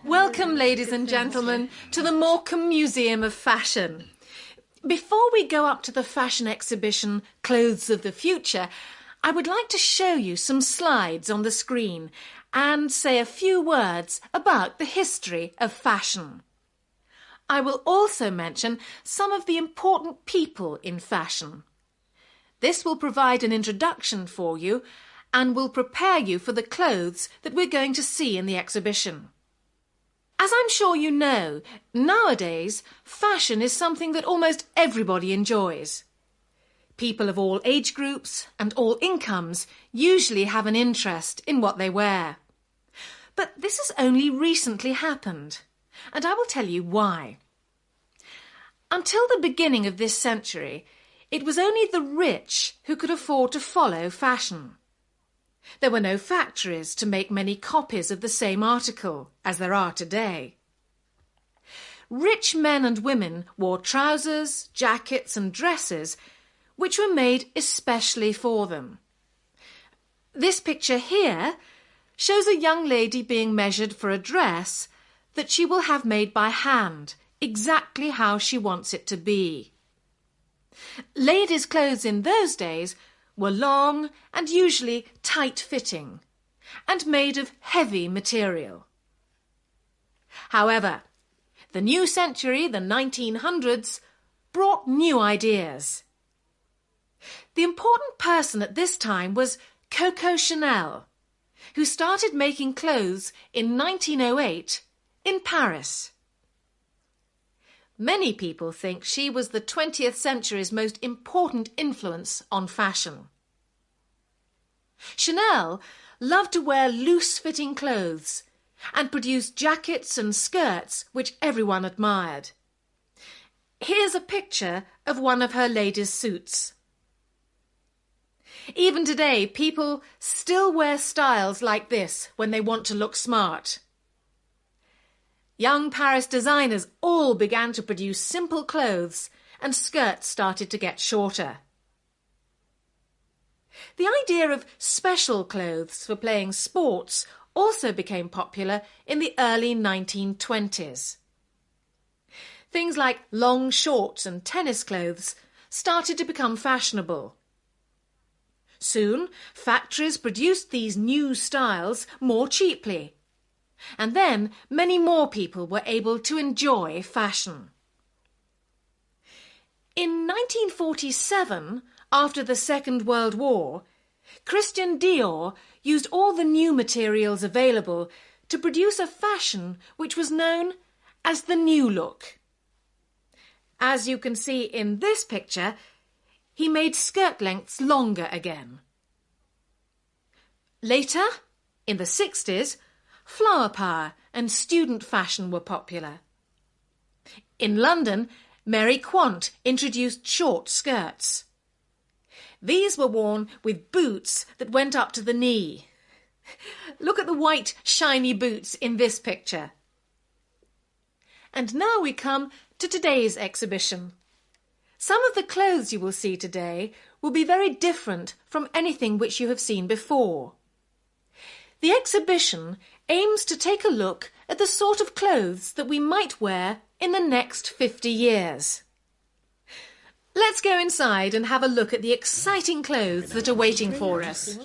Welcome, ladies and gentlemen, to the Morecambe Museum of Fashion. Before we go up to the fashion exhibition Clothes of the Future, I would like to show you some slides on the screen and say a few words about the history of fashion. I will also mention some of the important people in fashion. This will provide an introduction for you and will prepare you for the clothes that we're going to see in the exhibition. As I'm sure you know, nowadays fashion is something that almost everybody enjoys. People of all age groups and all incomes usually have an interest in what they wear. But this has only recently happened, and I will tell you why. Until the beginning of this century, it was only the rich who could afford to follow fashion. There were no factories to make many copies of the same article as there are today. Rich men and women wore trousers, jackets and dresses which were made especially for them. This picture here shows a young lady being measured for a dress that she will have made by hand, exactly how she wants it to be. Ladies' clothes in those days were long and usually tight-fitting and made of heavy material. However, the new century, the 1900s, brought new ideas. The important person at this time was Coco Chanel, who started making clothes in 1908 in Paris. Many people think she was the 20th century's most important influence on fashion. Chanel loved to wear loose-fitting clothes and produced jackets and skirts which everyone admired. Here's a picture of one of her ladies' suits. Even today, people still wear styles like this when they want to look smart. Young Paris designers all began to produce simple clothes and skirts started to get shorter. The idea of special clothes for playing sports also became popular in the early 1920s. Things like long shorts and tennis clothes started to become fashionable. Soon, factories produced these new styles more cheaply. And then many more people were able to enjoy fashion. In 1947, after the Second World War, Christian Dior used all the new materials available to produce a fashion which was known as the New Look. As you can see in this picture, he made skirt lengths longer again. Later, in the 60s, flower power and student fashion were popular. In London, Mary Quant introduced short skirts. These were worn with boots that went up to the knee. Look at the white, shiny boots in this picture. And now we come to today's exhibition. Some of the clothes you will see today will be very different from anything which you have seen before. The exhibition aims to take a look at the sort of clothes that we might wear in the next 50 years. Let's go inside and have a look at the exciting clothes that are waiting for us.